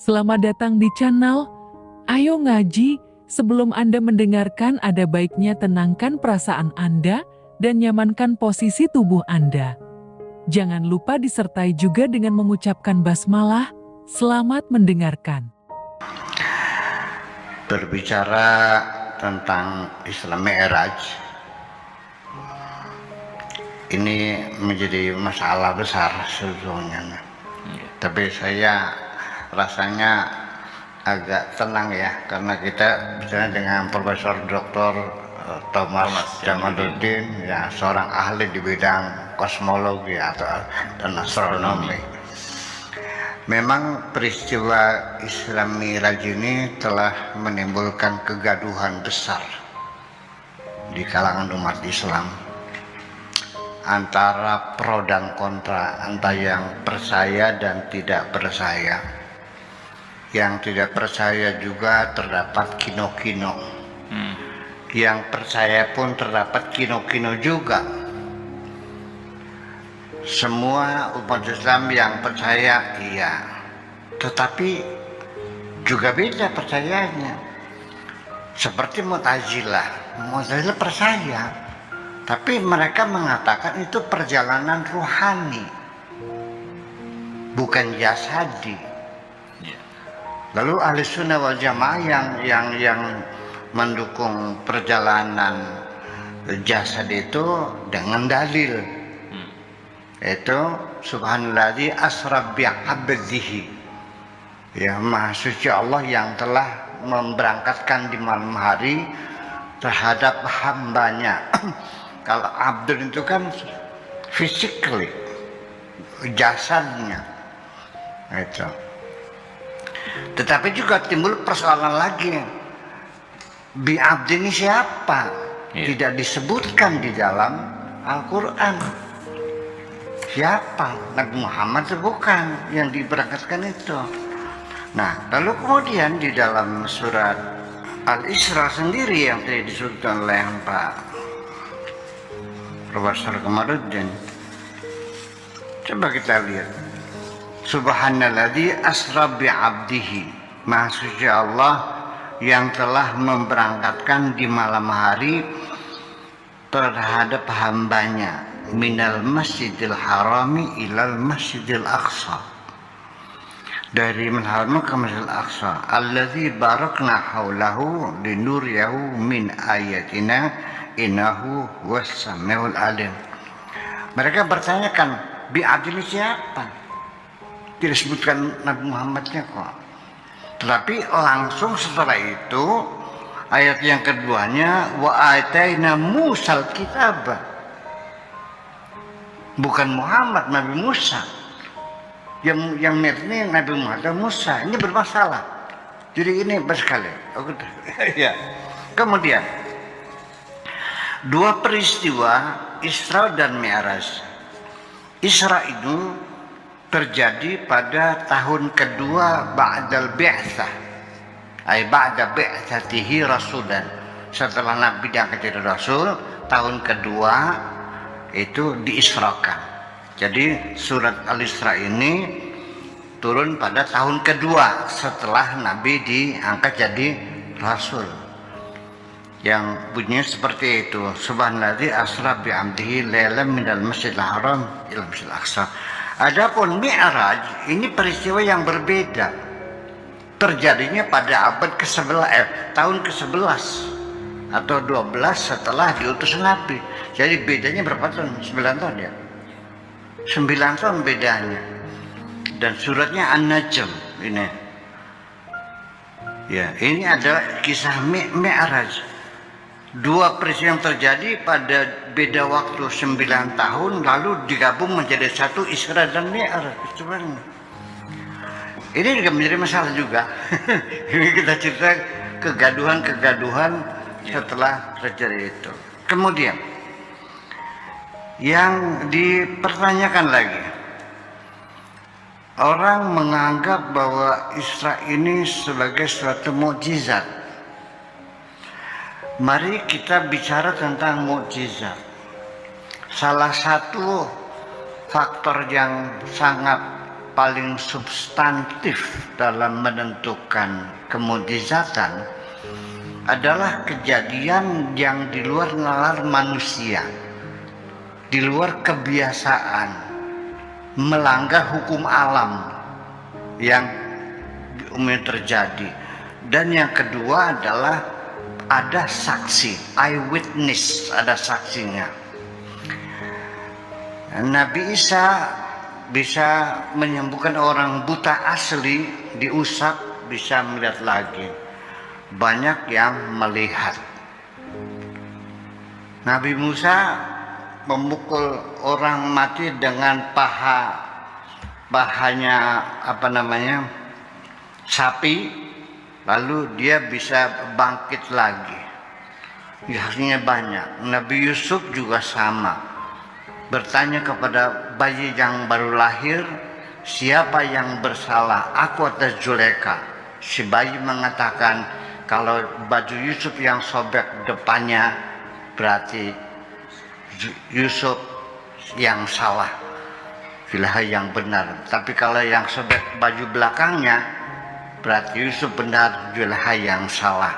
Selamat datang di channel Ayo Ngaji. Sebelum Anda mendengarkan, ada baiknya tenangkan perasaan Anda dan nyamankan posisi tubuh Anda. Jangan lupa disertai juga dengan mengucapkan basmalah. Selamat mendengarkan. Berbicara tentang Isra Mi'raj, ini menjadi masalah besar sebetulnya. Tapi saya rasanya agak tenang ya, karena kita bicara dengan Profesor Dr. Thomas Jamaluddin, ya, seorang ahli di bidang kosmologi dan astronomi. Memang peristiwa Isra Mi'raj ini telah menimbulkan kegaduhan besar di kalangan umat Islam, antara pro dan kontra, antara yang percaya dan tidak percaya. Yang tidak percaya juga terdapat kino-kino, yang percaya pun terdapat kino-kino juga. Semua umat Islam yang percaya iya, tetapi juga beda percayanya. Seperti Mu'tazilah percaya, tapi mereka mengatakan itu perjalanan ruhani, bukan jasadi. Lalu Ahli Sunnah wal Jamaah yang mendukung perjalanan jasad itu dengan dalil, yaitu Subhanalladzi asra bi'abdihi, ya, Maha Suci Allah yang telah memberangkatkan di malam hari terhadap hambanya. Kalau abdul itu kan physically, jasadnya itu. Tetapi juga timbul persoalan lagi, bi'abdi ini siapa? Tidak disebutkan di dalam Al-Quran. Siapa? Nabi Muhammad itu bukan yang diberangkatkan itu. Nah, lalu kemudian di dalam surat Al-Isra sendiri yang tadi disebutkan oleh Pak Profesor Jamaluddin, coba kita lihat. Subhanalladzi asra bi'abdihi, Maha Suci Allah yang telah memberangkatkan di malam hari terhadap hambanya, minal masjidil harami ilal masjidil aqsa, dari Haram ke Masjidil Aqsa, alladzi barakna haulahu linuriyahu min ayatina innahu was-sami'ul alim. Mereka bertanyakan, bi'abdi ini siapa? Tidak disebutkan Nabi Muhammadnya kok. Tetapi langsung setelah itu ayat yang keduanya, wa ataina Musal kitab, bukan Muhammad, Nabi Musa. Yang ini Nabi Muhammad Musa, ini bermasalah. Jadi ini bersekali. Ya. Kemudian dua peristiwa Isra dan Mi'raj. Isra itu terjadi pada tahun kedua ba'dal bi'tsah, ay ba'da bi'tsatihi rasulan, setelah Nabi diangkat jadi Rasul, tahun kedua itu diisrakan. Jadi surat Al-Isra ini turun pada tahun kedua setelah Nabi diangkat jadi Rasul, yang bunyinya seperti itu, Subhanalladzi asra bi'amdihi lailan minal masjidil haram ila masjidil aqsa. Adapun Mi'raj ini peristiwa yang berbeda, terjadinya pada abad ke-11, tahun ke-11 atau 12 setelah diutus Nabi. Jadi bedanya berapa tahun? 9 tahun ya? 9 tahun bedanya. Dan suratnya An-Najm ini. Ya, ini adalah kisah Mi'raj. Dua peristiwa yang terjadi pada beda waktu 9 tahun, lalu digabung menjadi satu, Isra dan Mi'raj. Ini juga menjadi masalah juga. Ini kita cerita kegaduhan setelah terjadi itu. Kemudian yang dipertanyakan lagi, orang menganggap bahwa Isra ini sebagai suatu mukjizat. Mari kita bicara tentang mukjizat. Salah satu faktor yang sangat paling substantif dalam menentukan kemujizatan adalah kejadian yang di luar nalar manusia, di luar kebiasaan, melanggar hukum alam yang umumnya terjadi. Dan yang kedua adalah ada saksi, eyewitness, ada saksinya. Nabi Isa bisa menyembuhkan orang buta asli, diusap bisa melihat lagi. Banyak yang melihat. Nabi Musa memukul orang mati dengan pahanya sapi, lalu dia bisa bangkit lagi. Hasilnya banyak. Nabi Yusuf juga sama, bertanya kepada bayi yang baru lahir, siapa yang bersalah, aku atau Zulekha? Si bayi mengatakan, kalau baju Yusuf yang sobek depannya berarti Yusuf yang salah, Zulekha yang benar. Tapi kalau yang sobek baju belakangnya berarti Yusuf benar, Zulekha yang salah.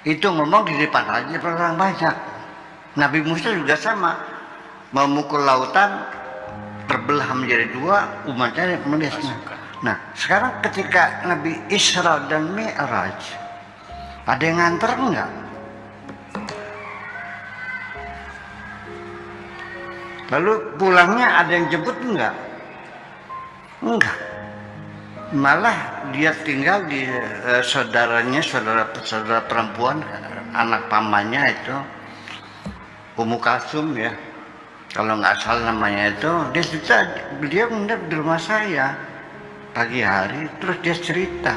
Itu ngomong di depan aja orang banyak. Nabi Musa juga sama, memukul lautan, terbelah menjadi dua, umatnya melihatnya. Nah, sekarang ketika Nabi Isra dan Mi'raj, ada yang nganter enggak? Lalu pulangnya ada yang jemput enggak? Enggak. Malah dia tinggal di saudara perempuan, anak pamannya itu, Ummu Kalsum ya, kalau nggak salah namanya itu. Dia menginap di rumah saya pagi hari, terus dia cerita.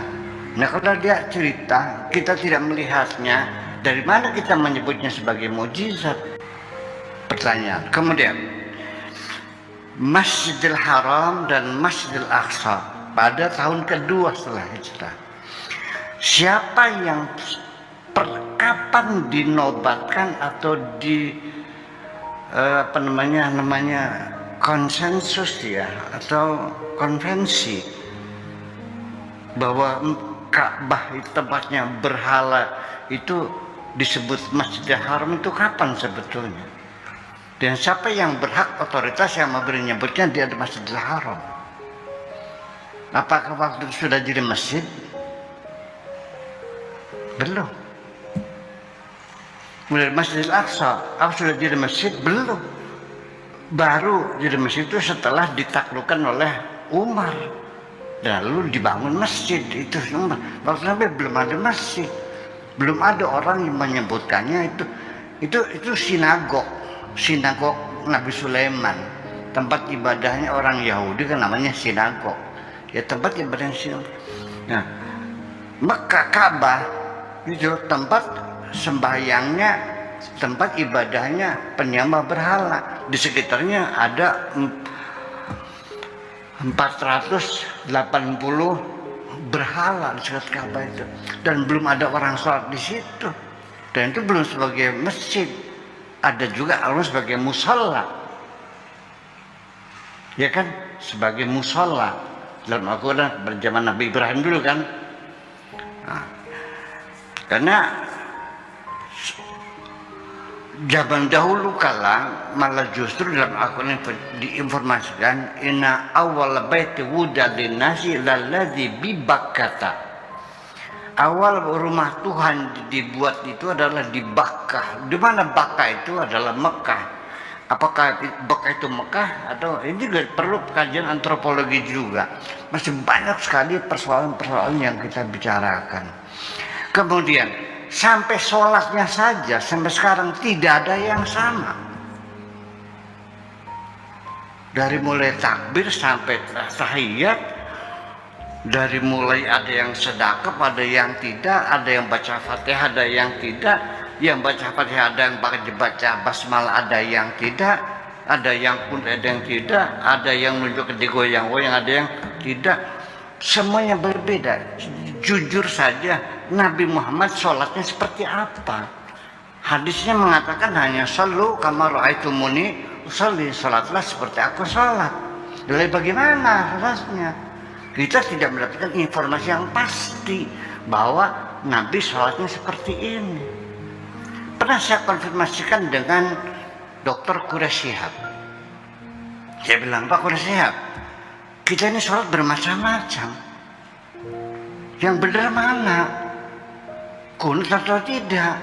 Nah, kalau dia cerita, kita tidak melihatnya, dari mana kita menyebutnya sebagai mukjizat? Pertanyaan. Kemudian Masjidil Haram dan Masjidil Aqsa pada tahun kedua setelah hijrah. Siapa yang kapan dinobatkan atau konsensus ya, atau konvensi bahwa Ka'bah itu tempatnya berhala itu disebut Masjidil Haram, itu kapan sebetulnya? Dan siapa yang berhak, otoritas yang memberi nyebutnya dia di Masjidil Haram? Apakah waktu itu sudah jadi masjid? Belum. Kemudian Masjidil Aqsa, apa sudah jadi masjid? Belum. Baru jadi masjid itu setelah ditaklukkan oleh Umar, lalu dibangun masjid. Itu Umar. Waktu Nabi belum ada masjid, belum ada orang yang menyebutkannya itu sinagog Nabi Sulaiman, tempat ibadahnya orang Yahudi kan namanya sinagog. Ya, tempat ibadah sinagog. Nah, Mekah, Ka'bah itu tempat sembahyangnya, tempat ibadahnya penyembah berhala. Di sekitarnya ada 480 berhala di sekitar Ka'bah itu, dan belum ada orang sholat di situ. Dan itu belum sebagai masjid, ada juga orang sebagai musola, ya kan, sebagai musola dalam Al-Quran berjaman Nabi Ibrahim dulu kan. Nah, karena zaman dahulu kala malah justru dalam Al-Quran diinformasikan, inna awal baiti wuda linnasi lalladzi bi Bakkata. Awal rumah Tuhan dibuat itu adalah di Bakkah. Di mana Bakkah itu adalah Mekah. Apakah Bakkah itu Mekah atau ini juga perlu kajian antropologi juga. Masih banyak sekali persoalan-persoalan yang kita bicarakan. Kemudian sampai sholatnya saja sampai sekarang tidak ada yang sama. Dari mulai takbir sampai tahiyat, dari mulai ada yang sedekah, ada yang tidak, ada yang baca Fatihah, ada yang tidak, yang baca Fatihah ada yang baca basmalah, ada yang tidak, ada yang pun ada yang tidak, ada yang menunjuk ke digoyang-goyang, ada yang tidak, semuanya berbeda. Jujur saja, Nabi Muhammad sholatnya seperti apa? Hadisnya mengatakan hanya sallu kama ra'aitumuni usolli, sholatlah seperti aku sholat. Lalu bagaimana rasanya? Kita tidak mendapatkan informasi yang pasti bahwa Nabi sholatnya seperti ini. Pernah saya konfirmasikan dengan Dr. Quraish Shihab. Saya bilang, Pak Quraish Shihab, kita ini sholat bermacam-macam. Yang benar mana? Kunut atau tidak?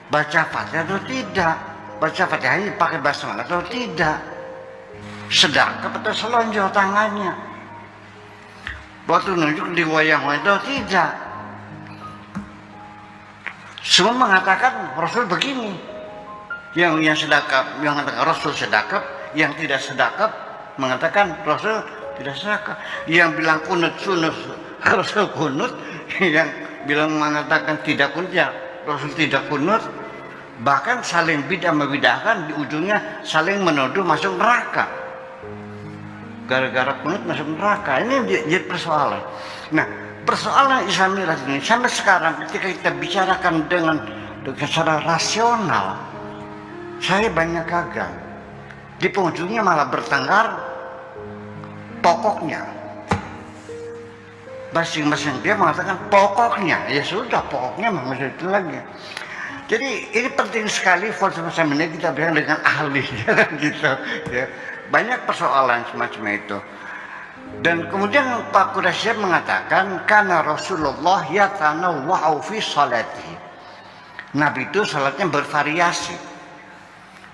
Baca Fatihah atau tidak? Baca Fatihah ini pakai basmalah atau tidak? Sedekap atau selonjor tangannya? Waktu nunjuk di wayang atau tidak? Semua mengatakan Rasul begini. Yang sedekap mengatakan Rasul sedekap, yang tidak sedekap mengatakan Rasul tidak sedekap. Yang bilang kunut sunut Rasul kunut, yang bilang mengatakan tidak kunut ya Rasul tidak kunut. Bahkan saling membidahkan, di ujungnya saling menuduh masuk neraka. Gara-gara kunut masuk neraka. Ini jadi persoalan. Nah, persoalan Islam ini sampai sekarang ketika kita bicarakan dengan secara rasional, saya banyak gagal. Di penghujungnya malah bertengkar pokoknya. Masing-masing dia mengatakan pokoknya, ya sudah pokoknya maksud itu lagi. Jadi ini penting sekali falsafah seminar kita bilang dengan ahli, gitu. Ya. Banyak persoalan semacam itu. Dan kemudian Pak Quraish mengatakan karena Rasulullah yatanawwa'u fi salati. Nabi itu salatnya bervariasi.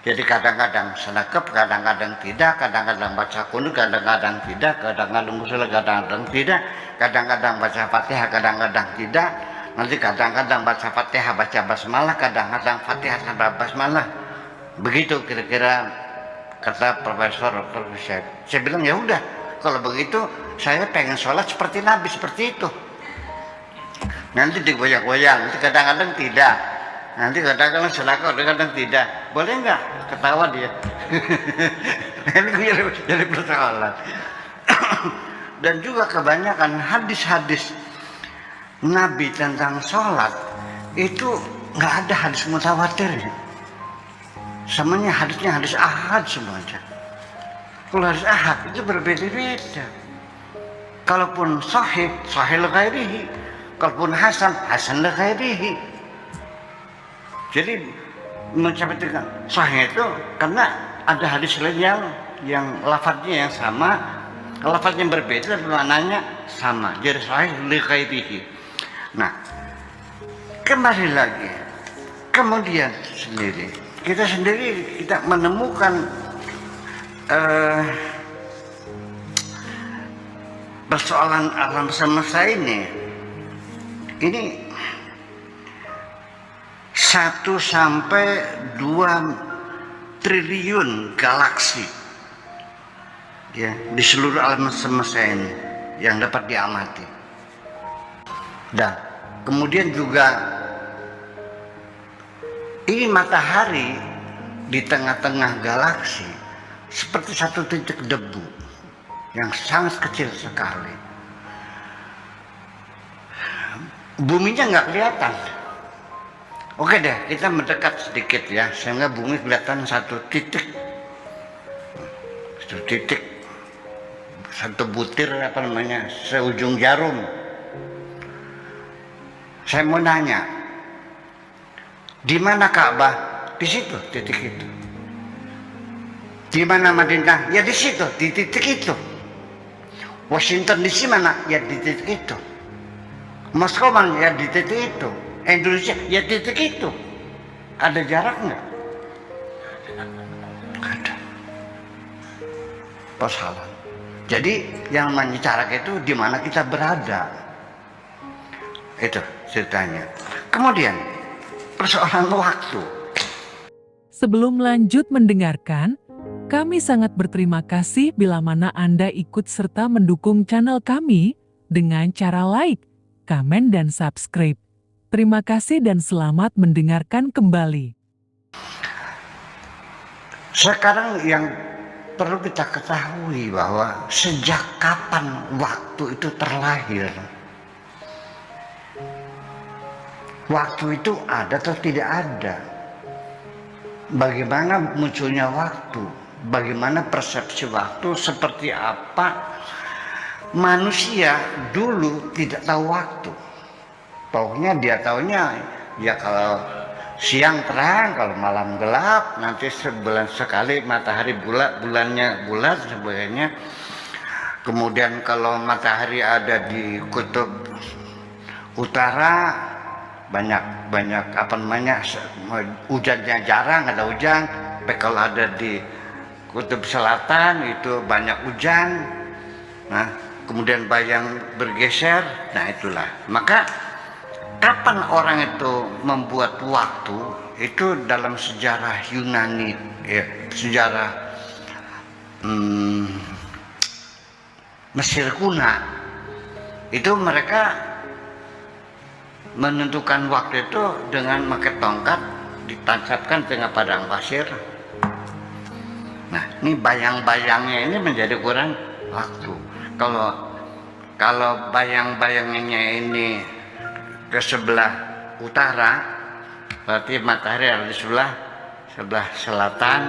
Jadi kadang-kadang sedekap, kadang-kadang tidak, kadang-kadang baca kunut, kadang-kadang tidak, kadang-kadang musul, kadang-kadang tidak, kadang-kadang baca Fatihah, kadang-kadang tidak. Nanti kadang-kadang baca Fatihah, baca basmalah, kadang-kadang Fatihah tanpa basmalah. Begitu kira-kira kata Profesor Dr. Syed. Saya bilang ya udah, kalau begitu saya pengen sholat seperti Nabi, seperti itu. Nanti digoyang-goyang, nanti kadang-kadang tidak. Nanti kadang-kadang sedekah, kadang-kadang tidak. Boleh nggak? Ketawa dia. Ini jadi persoalan. Dan juga kebanyakan hadis-hadis Nabi tentang sholat itu nggak ada hadis mutawatir. Semuanya hadisnya hadis ahad semuanya. Kalau hadis ahad itu berbeda-beda. Kalaupun sahih, sahih li ghairihi. Kalaupun hasan, hasan li ghairihi. Jadi mencapai dengan sahih itu karena ada hadis lain yang lafadznya yang sama, lafadznya berbeda tapi maknanya sama. Jadi sahih li ghairihi. Nah, kembali lagi. Kemudian kita sendiri menemukan persoalan alam semesta ini 1 sampai 2 triliun galaksi ya di seluruh alam semesta ini yang dapat diamati. Dan kemudian juga ini matahari di tengah-tengah galaksi seperti satu titik debu yang sangat kecil sekali. Buminya nggak kelihatan. Oke deh, kita mendekat sedikit ya, sehingga bumi kelihatan satu titik, satu butir apa namanya, seujung jarum. Saya mau nanya, di mana Ka'bah? Di situ, titik itu. Di mana Madinah? Ya di situ, di titik itu. Washington DC mana? Ya di titik itu. Moskow mana? Ya di titik itu. Indonesia? Ya di titik itu. Ada jarak nggak? Ada. Persoalan. Jadi yang namanya jarak itu di mana kita berada. Itu ceritanya. Kemudian persoalan waktu. Sebelum lanjut mendengarkan, kami sangat berterima kasih bila mana Anda ikut serta mendukung channel kami dengan cara like, komen, dan subscribe. Terima kasih dan selamat mendengarkan kembali. Sekarang yang perlu kita ketahui bahwa sejak kapan waktu itu terlahir. Waktu itu ada atau tidak ada? Bagaimana munculnya waktu? bagaimana persepsi waktu, seperti apa manusia dulu tidak tahu waktu. Pokoknya dia taunya ya kalau siang terang, kalau malam gelap, nanti sebulan sekali matahari bulannya bulat sebagainya. Kemudian kalau matahari ada di kutub utara banyak apa namanya, hujannya jarang, ada hujan. Tapi kalau ada di kutub selatan itu banyak hujan. Nah, kemudian bayang bergeser. Nah, itulah. Maka kapan orang itu membuat waktu itu dalam sejarah Yunani, ya, sejarah Mesir kuno, itu mereka menentukan waktu itu dengan pakai tongkat ditancapkan tengah padang pasir. Nah, ini bayang-bayangnya ini menjadi ukuran waktu. Kalau bayang-bayangnya ini ke sebelah utara, berarti matahari ada di sebelah selatan,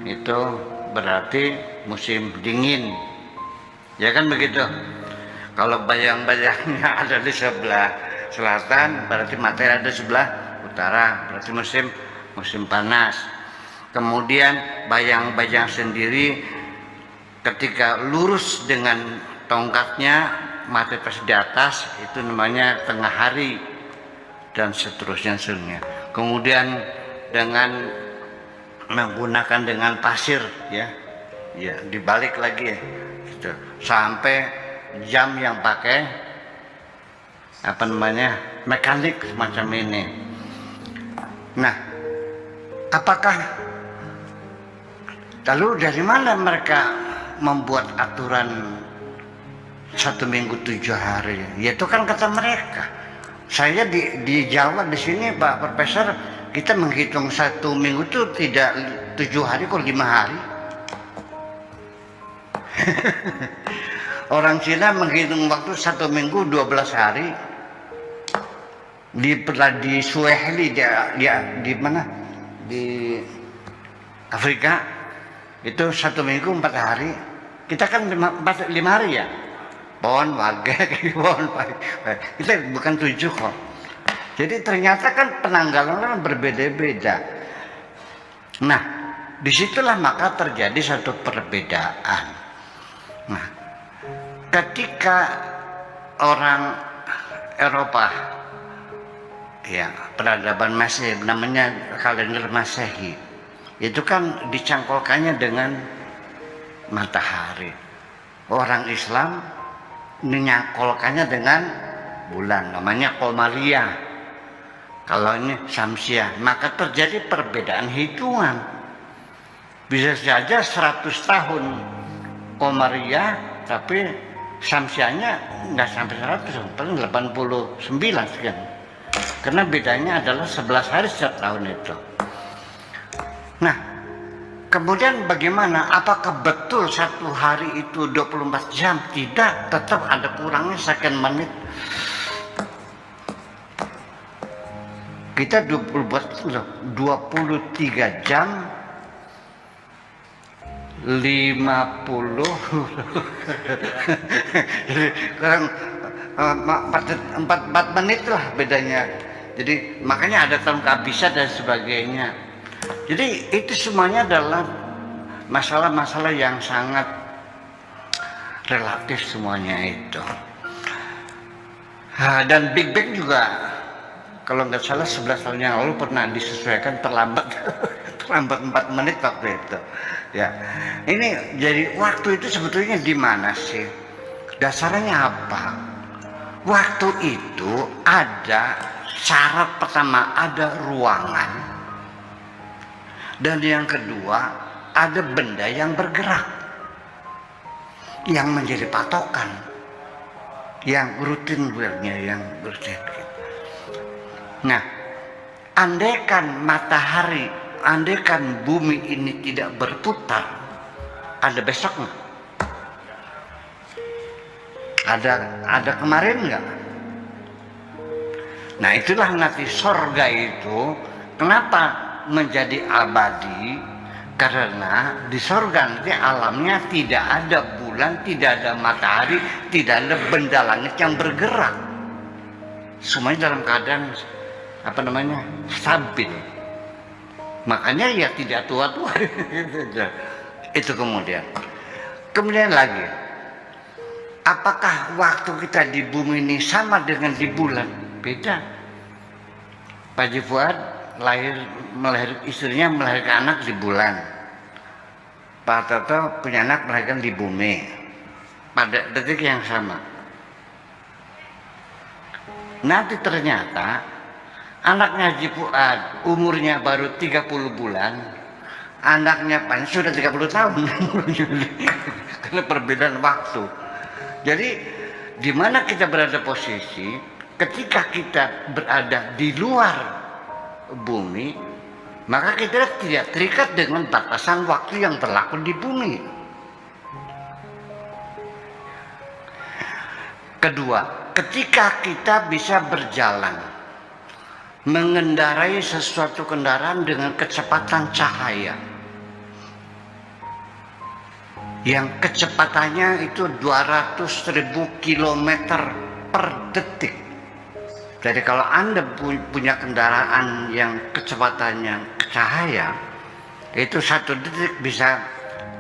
itu berarti musim dingin, ya kan begitu. Kalau bayang-bayangnya ada di sebelah selatan, berarti matahari ada di sebelah utara, berarti musim panas. Kemudian bayang-bayang sendiri ketika lurus dengan tongkatnya matahari pas di atas, itu namanya tengah hari, dan seterusnya. Kemudian dengan menggunakan dengan pasir, ya dibalik lagi gitu, sampai jam yang pakai apa namanya mekanik semacam ini. Nah, apakah lalu dari mana mereka membuat aturan 1 minggu 7 hari? Ya itu kan kata mereka. Saya di Jawa di sini Pak Profesor, kita menghitung 1 minggu itu tidak 7 hari kok 5 hari. Orang Cina menghitung waktu 1 minggu 12 hari. Di Swahili di mana? Di Afrika itu 1 minggu 4 hari. Kita kan 5 hari ya. Pohon warga, pohon kita bukan 7 kok. Jadi ternyata kan penanggalan berbeda-beda. Nah, disitulah maka terjadi satu perbedaan. Nah, ketika orang Eropa, ya peradaban Masehi, namanya kalender Masehi, itu kan dicangkolkannya dengan matahari. Orang Islam menyangkolkannya dengan bulan, namanya Qomariyah. Kalau ini Syamsiah, maka terjadi perbedaan hitungan. Bisa saja 100 tahun Qomariyah, tapi Syamsiahnya nggak sampai 100, paling 89 sekian. Karena bedanya adalah 11 hari setiap tahun itu. Nah, kemudian bagaimana? Apakah betul 1 hari itu 24 jam? Tidak, tetap ada kurangnya sekian menit. Kita 23 jam 50 kurang 4 menit lah bedanya. Jadi makanya ada tahun kehabisan dan sebagainya. Jadi itu semuanya adalah masalah-masalah yang sangat relatif semuanya itu. Dan Big Bang juga kalau nggak salah 11 tahun yang lalu pernah disesuaikan terlambat 4 menit waktu itu. Ya, ini jadi waktu itu sebetulnya di mana sih? Dasarnya apa? Waktu itu ada syarat pertama, ada ruangan, dan yang kedua ada benda yang bergerak yang menjadi patokan, yang rutin yang rutin. Nah, andaikan matahari, andaikan bumi ini tidak berputar, ada besok nggak? Ada kemarin nggak? Nah, itulah nanti sorga itu kenapa menjadi abadi, Karena di sorga nanti alamnya tidak ada bulan, tidak ada matahari, tidak ada benda langit yang bergerak. Semuanya dalam keadaan stabil. Makanya ya tidak tua-tua. Itu kemudian lagi, apakah waktu kita di bumi ini sama dengan di bulan? Beda. Pak Haji Fuad istrinya melahirkan anak di bulan. Pak Toto punya anak melahirkan di bumi pada detik yang sama. Nanti ternyata anaknya Haji Fuad umurnya baru 30 bulan, anaknya Pan sudah 30 tahun. Karena perbedaan waktu. Jadi di mana kita berada posisi ketika kita berada di luar bumi, maka kita tidak terikat dengan batasan waktu yang berlaku di bumi. Kedua, ketika kita bisa berjalan, mengendarai sesuatu kendaraan dengan kecepatan cahaya, yang kecepatannya itu 200.000 km per detik. Jadi kalau Anda punya kendaraan yang kecepatannya cahaya, itu 1 detik bisa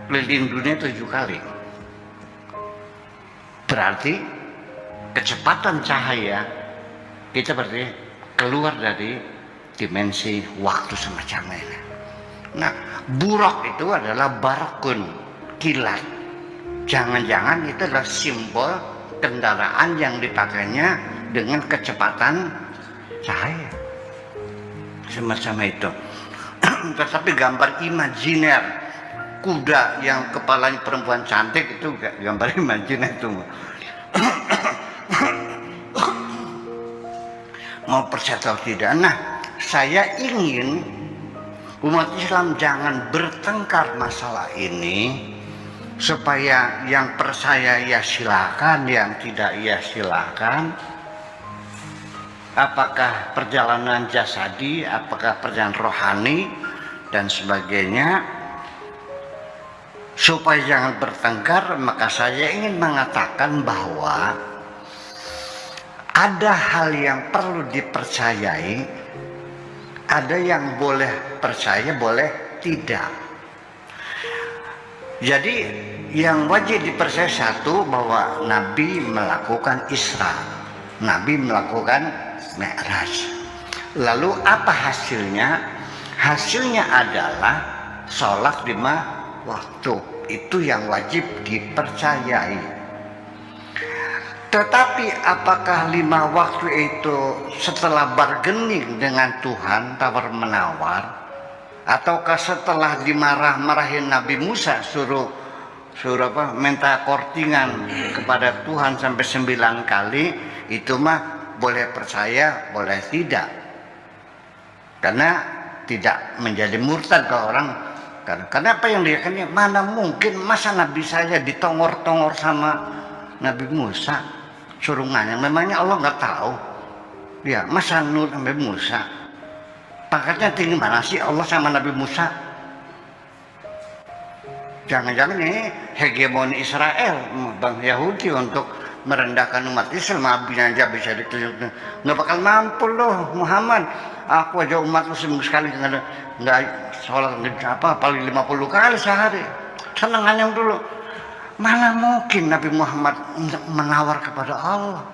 keliling dunia 7 kali. Berarti kecepatan cahaya kita berarti keluar dari dimensi waktu semacam ini. Nah, buraq itu adalah barakun, kilat. Jangan-jangan itu adalah simbol kendaraan yang dipakainya dengan kecepatan cahaya semacam itu. Tetapi gambar imajiner kuda yang kepalanya perempuan cantik itu gambar imajiner itu. Mau percaya atau tidak? Nah, saya ingin umat Islam jangan bertengkar masalah ini, supaya yang percaya ya silakan, yang tidak ya silakan. Apakah perjalanan jasadi, apakah perjalanan rohani dan sebagainya. Supaya jangan bertengkar, maka saya ingin mengatakan bahwa ada hal yang perlu dipercayai, ada yang boleh percaya, boleh tidak. Jadi yang wajib dipercaya satu, bahwa Nabi melakukan Isra, Nabi melakukan Mi'raj. Lalu apa hasilnya? Hasilnya adalah sholat 5 waktu. Itu yang wajib dipercayai. Tetapi apakah 5 waktu itu setelah bargaining dengan Tuhan, tawar menawar, ataukah setelah dimarah-marahin Nabi Musa suruh minta kortingan kepada Tuhan sampai 9 kali, itu mah boleh percaya, boleh tidak. Karena tidak menjadi murtad kalau orang. Karena apa yang dia katakan, mana mungkin masa Nabi saya ditongor-tongor sama Nabi Musa surungannya. Memangnya Allah nggak tahu? Ya, masa Nur Nabi Musa pangkatnya tinggi mana sih Allah sama Nabi Musa? Jangan-jangan ini hegemoni Israel, bang Yahudi untuk merendahkan umat Islam. Nabi aja bisa ditunjuk, nggak bakal mampu loh Muhammad. Aku aja umat muslim sekali nggak sholat paling 50 kali sehari. Senangannya dulu. Mana mungkin Nabi Muhammad menawar kepada Allah?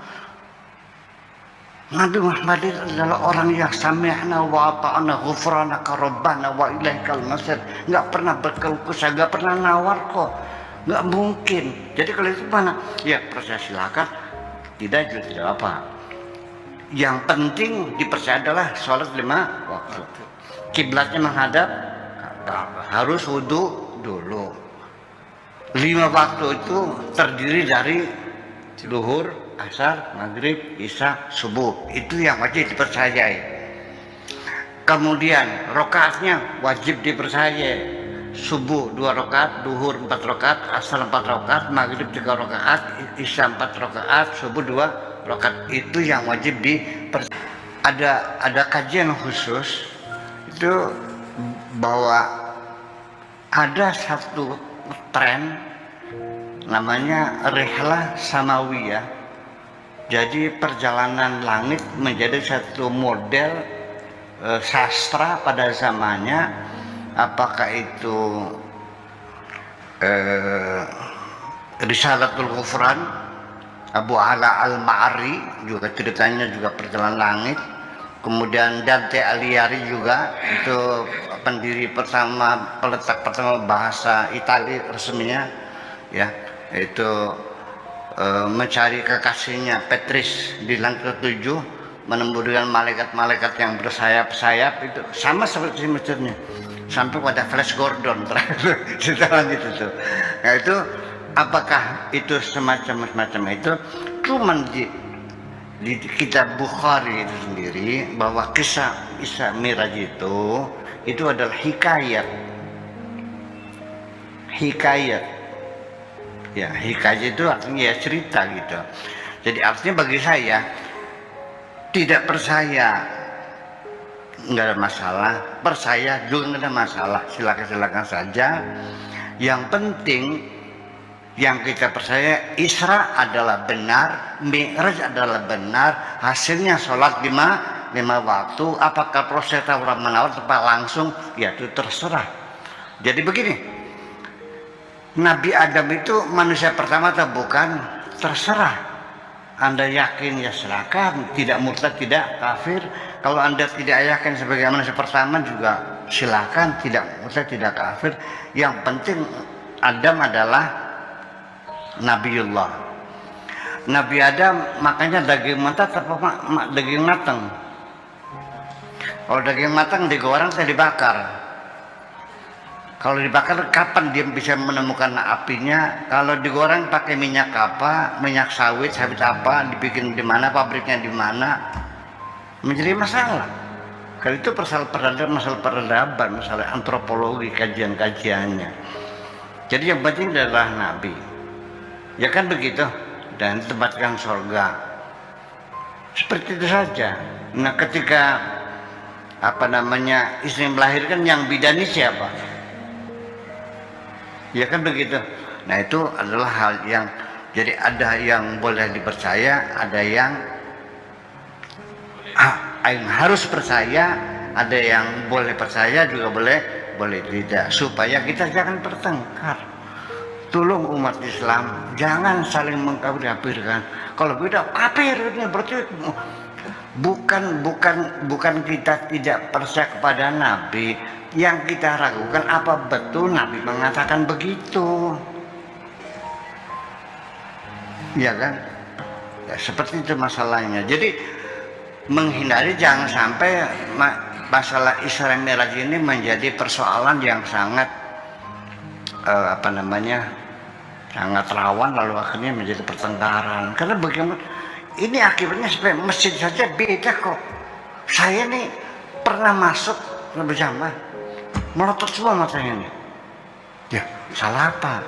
Nabi Muhammad adalah orang yang sami'na wa ata'na ghufranaka rabbana wa ilaikal masir. Nggak pernah berkeluh kesah, nggak pernah nawar kok. Nggak mungkin. Jadi kalau itu mana? Ya percaya silakan, tidak juga tidak apa. Yang penting dipercaya adalah sholat 5 waktu. Kiblatnya menghadap, harus wudu dulu. 5 waktu itu terdiri dari zuhur, asar, maghrib, isya, subuh. Itu yang wajib dipercayai. Kemudian rokaatnya wajib dipercayai. Subuh 2 rakaat, duhur 4 rakaat, asar 4 rakaat, maghrib 3 rakaat, isya 4 rakaat, subuh 2 rakaat. Itu yang wajib dipercayai. Ada kajian khusus itu bahwa ada satu tren namanya rihlah samawiyah. Jadi perjalanan langit menjadi satu model sastra pada zamannya, apakah itu Risalatul Ghufran Abu Ala Al-Ma'ari juga ceritanya juga perjalanan langit. Kemudian Dante Alighieri juga itu pendiri pertama, peletak pertama bahasa Italia resminya, ya, itu mencari kekasihnya Petrus di langit ke-7, menemukan malaikat-malaikat yang bersayap-sayap, itu sama seperti Mesirnya, sampai pada Flash Gordon terakhir setelah itu. Nah itu apakah itu semacam itu? Cuman di kitab Bukhari itu sendiri bahwa kisah Isra Mi'raj itu adalah hikayat. Ya, hikayat itu artinya ya cerita gitu. Jadi artinya bagi saya tidak percaya nggak ada masalah, percaya juga nggak ada masalah, silakan saja. Yang penting yang kita percaya Isra adalah benar, Mi'raj adalah benar, hasilnya sholat lima waktu. Apakah proses tawar menawar tepat langsung, ya itu terserah. Jadi begini, Nabi Adam itu manusia pertama atau bukan, terserah. Anda yakin ya silakan, tidak murtad, tidak kafir. Kalau Anda tidak yakin sebagai manusia pertama juga silakan, tidak murtad, tidak kafir. Yang penting Adam adalah Nabiullah. Nabi Adam makanya daging mentah atau daging matang. Kalau daging matang digoreng atau dibakar. Kalau dibakar kapan dia bisa menemukan apinya? Kalau digoreng pakai minyak apa? Minyak sawit apa? Dibikin di mana? Pabriknya di mana? Menjadi masalah. Kalau itu masalah peradaban, masalah antropologi, kajian-kajiannya. Jadi yang penting adalah Nabi. Ya kan begitu, dan tempatkan surga. Seperti itu saja. Nah ketika istri melahirkan, yang bidani siapa? Ya kan begitu. Nah itu adalah hal yang, jadi ada yang boleh dipercaya, ada yang harus percaya, ada yang boleh percaya juga boleh tidak, supaya kita jangan bertengkar. Tolong umat Islam jangan saling mengkafirkan. Kalau beda kafir, ini berarti bukan kita tidak percaya kepada Nabi. Yang kita ragukan apa betul Nabi mengatakan begitu, ya kan? Ya, seperti itu masalahnya. Jadi menghindari jangan sampai masalah Isra Mi'raj ini menjadi persoalan yang sangat sangat rawan, lalu akhirnya menjadi pertengkaran. Karena bagaimana ini akibatnya, sampai masjid saja beda kok. Saya nih pernah masuk berjamaah, melotot semua matanya ini. Ya salah apa?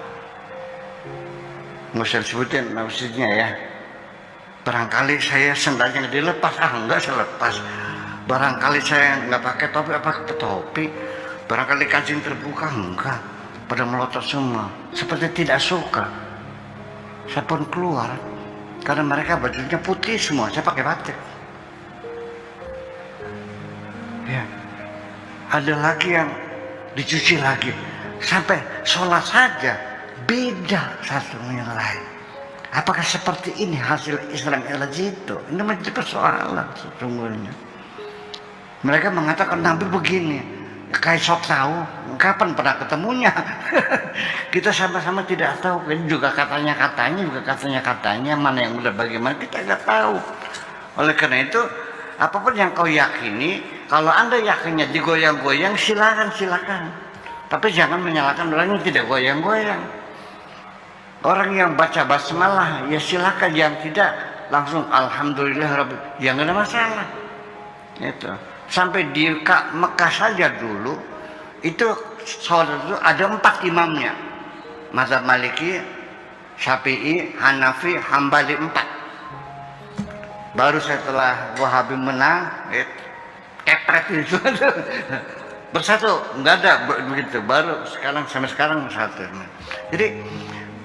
Nggak usah disebutin masjidnya ya. Barangkali saya sendalnya nggak dilepas, enggak saya lepas. Barangkali saya nggak pakai topi, topi. Barangkali kancing terbuka, enggak. Pada melotot semua, seperti tidak suka. Saya pun keluar, karena mereka bajunya putih semua, saya pakai batik. Ya, ada lagi yang dicuci lagi, sampai sholat saja beda satu dengan lain. Apakah seperti ini hasil Isra Mi'raj itu? Ini menjadi persoalan sesungguhnya. Mereka mengatakan Nabi begini. Kayak sok tahu, kapan pernah ketemunya? Kita sama-sama tidak tahu. Ini juga katanya, mana yang benar bagaimana kita tidak tahu. Oleh karena itu, apapun yang kau yakini, kalau Anda yakinnya digoyang-goyang, silakan. Tapi jangan menyalahkan orang yang tidak goyang-goyang. Orang yang baca basmalah, ya silakan. Yang tidak, langsung alhamdulillah Rabbil, ya nggak ada masalah. Itu. Sampai di Mekah saja dulu itu sholat itu ada 4 imamnya, mazhab Maliki, Syafi'i, Hanafi, Hambali 4. Baru setelah Wahabi menang, kepret itu bersatu, nggak ada begitu. Baru sekarang sampai sekarang satu. Jadi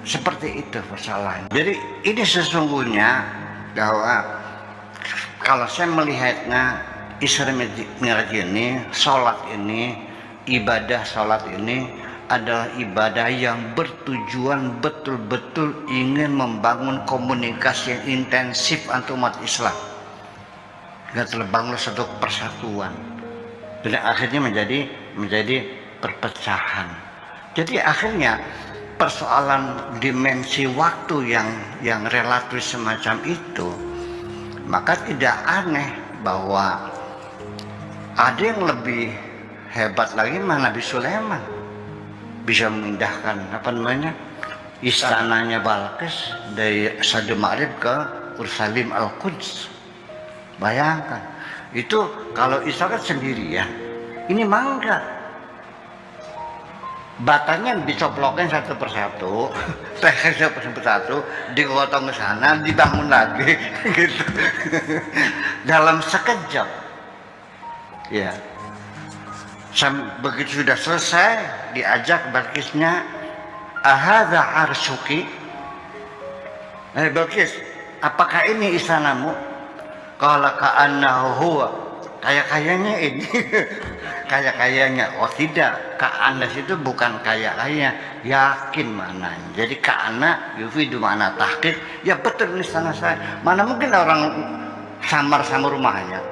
seperti itu persoalannya. Jadi ini sesungguhnya bahwa kalau saya melihatnya Isra Mi'raj ini, sholat ini, ibadah sholat ini adalah ibadah yang bertujuan betul-betul ingin membangun komunikasi yang intensif antar umat Islam. Dan terbangun satu persatuan. Dan akhirnya menjadi perpecahan. Jadi akhirnya persoalan dimensi waktu yang relatif semacam itu, maka tidak aneh bahwa ada yang lebih hebat lagi Nabi Sulaiman bisa memindahkan istananya Balqis dari Sadu Ma'rib ke Ursalim Al-Quds. Bayangkan itu kalau Israel sendirian, ini mangga batanya dicoplokin satu persatu, satu persatu, digotong ke sana, dibangun lagi, gitu. Dalam sekejap, ya. Begitu sudah selesai, diajak Balqisnya, ahadza arsyuki, Balqis, apakah ini istanamu? Qala ka'annahu huwa, kayaknya ini. Kayaknya, oh tidak, ka'anna itu bukan kayaknya, yakin maknanya. Jadi ka'anna yufidu makna tahqiq, ya betul ini istana saya. Mana mungkin orang samar sama rumahnya.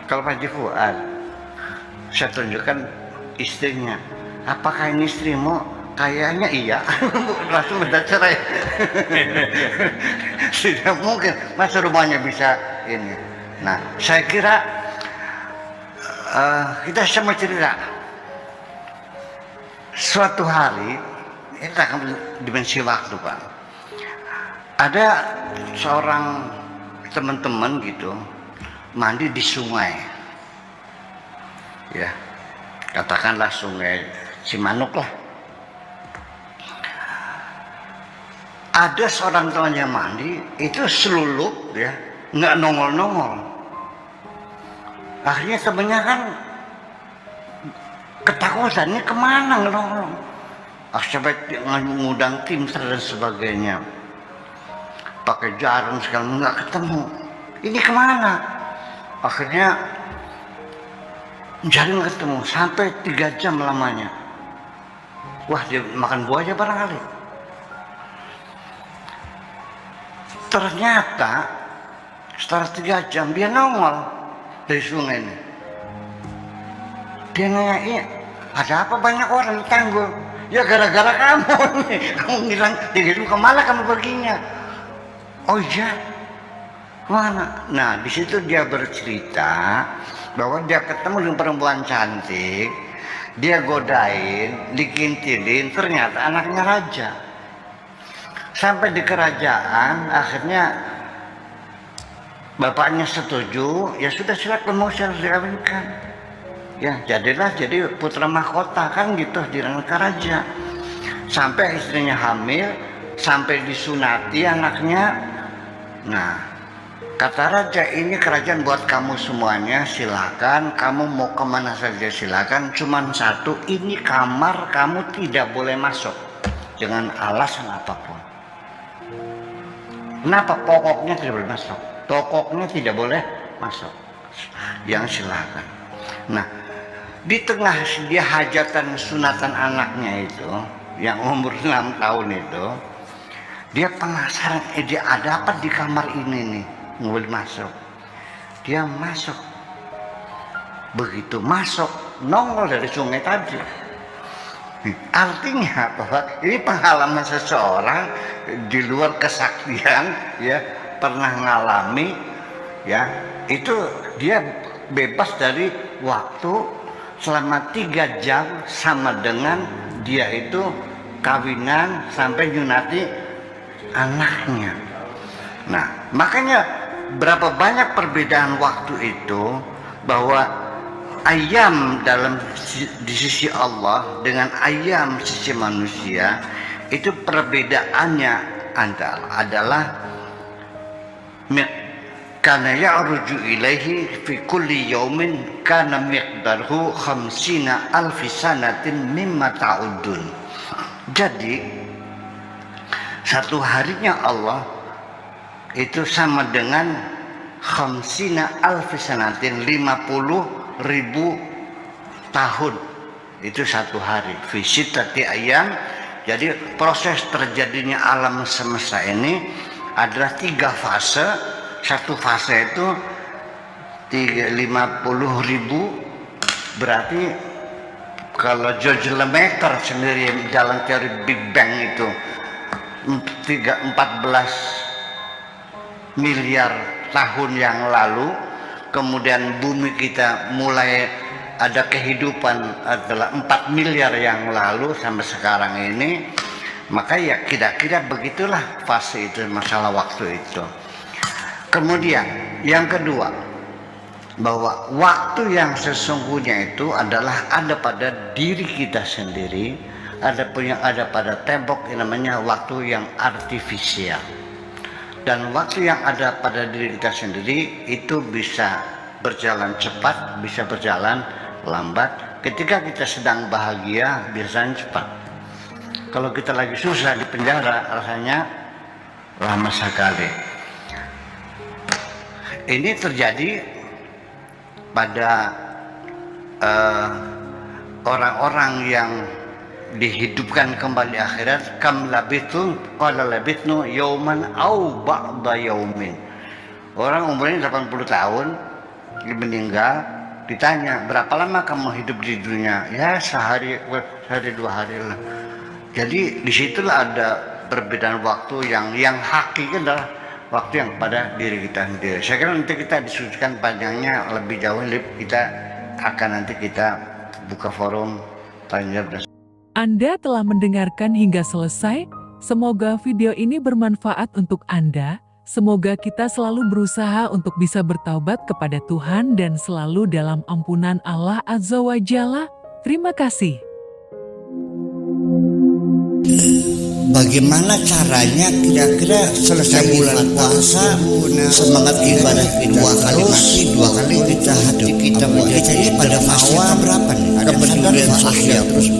Kalau Pak Haji Fuad, saya tunjukkan istrinya, apakah ini istrimu? Kayaknya iya. Langsung minta cerai. Tidak mungkin masa rumahnya bisa ini. Nah, saya kira kita sama cerita suatu hari, ini akan dimensi waktu Pak, ada seorang teman-teman gitu mandi di sungai, ya katakanlah sungai Cimanuk lah. Ada seorang temannya mandi itu selulup, ya nggak nongol-nongol. Akhirnya temennya kan ketakutan, ini kemana ngelong-ngelong. Sampai ngundang tim dan sebagainya, pakai jarum segala, nggak ketemu. Ini kemana? Akhirnya jaring ketemu sampai 3 jam lamanya. Wah, dia makan buaya barangkali. Ternyata setelah 3 jam dia nongol dari sungai ini. Dia nanya, ada apa banyak orang di tanggul? Ya gara-gara kamu nih. Kamu bilang, dirimu kemana kamu perginya? Oh iya, mana? Nah di situ dia bercerita bahwa dia ketemu dengan perempuan cantik, dia godain, dikintilin, ternyata anaknya raja. Sampai di kerajaan, akhirnya bapaknya setuju, ya sudah silakan mau dikawinkan. Ya jadilah jadi putra mahkota kan gitu di raja. Sampai istrinya hamil, sampai disunati anaknya. Nah, kata raja, ini kerajaan buat kamu semuanya, silakan. Kamu mau kemana saja silakan. Cuman satu, ini kamar kamu tidak boleh masuk dengan alasan apapun. Kenapa? Pokoknya tidak boleh masuk. Pokoknya tidak boleh masuk. Yang silakan. Nah, di tengah dia hajatan sunatan anaknya itu, yang umur 6 tahun itu, dia penasaran, dia ada apa di kamar ini nih, nggak boleh masuk. Dia masuk. Begitu masuk, nongol dari sungai tadi. Artinya bahwa ini pengalaman seseorang di luar kesaktian, ya pernah ngalami, ya itu dia bebas dari waktu selama 3 jam sama dengan dia itu kawinan sampai nyunati anaknya. Nah makanya berapa banyak perbedaan waktu itu, bahwa ayam di sisi Allah dengan ayam sisi manusia itu perbedaannya adalah kana ya'ruju ilaihi fi kulli yaumin kana miqdaruhu 50 alfi sanatin mimma ta'udun. Jadi satu harinya Allah itu sama dengan 50 alfi sanatin, 50.000 tahun. Itu satu hari. Fi sittati ayyam. Jadi proses terjadinya alam semesta ini adalah 3 fase. Satu fase itu 50.000, berarti kalau George Lemaitre sendiri jalan teori Big Bang itu 14 miliar tahun yang lalu, kemudian bumi kita mulai ada kehidupan adalah 4 miliar yang lalu sampai sekarang ini. Maka ya kira-kira begitulah fase itu, masalah waktu itu. Kemudian yang kedua, bahwa waktu yang sesungguhnya itu adalah ada pada diri kita sendiri, ada pada tembok yang namanya waktu yang artifisial. Dan waktu yang ada pada diri kita sendiri itu bisa berjalan cepat, bisa berjalan lambat. Ketika kita sedang bahagia biasanya cepat. Kalau kita lagi susah di penjara rasanya lama sekali. Ini terjadi pada orang-orang yang dihidupkan kembali akhirat. Kam labithum qala labithnu yauman au ba'da yaumin. Orang umurnya 80 tahun meninggal, ditanya berapa lama kamu hidup di dunia? Ya sehari 2 hari lah. Jadi disitulah ada perbedaan waktu yang hakiki adalah waktu yang pada diri kita sendiri. Saya kira nanti kita diskusikan panjangnya lebih jauh, kita akan buka forum tanya jawab. Anda telah mendengarkan hingga selesai. Semoga video ini bermanfaat untuk Anda. Semoga kita selalu berusaha untuk bisa bertaubat kepada Tuhan dan selalu dalam ampunan Allah Azza wa Jalla. Terima kasih. Bagaimana caranya kira-kira selesai bulan puasa, semangat ibadah 2 kali kita hadir. Kita ini pada fase berapa nih? Kepedulian sosial terus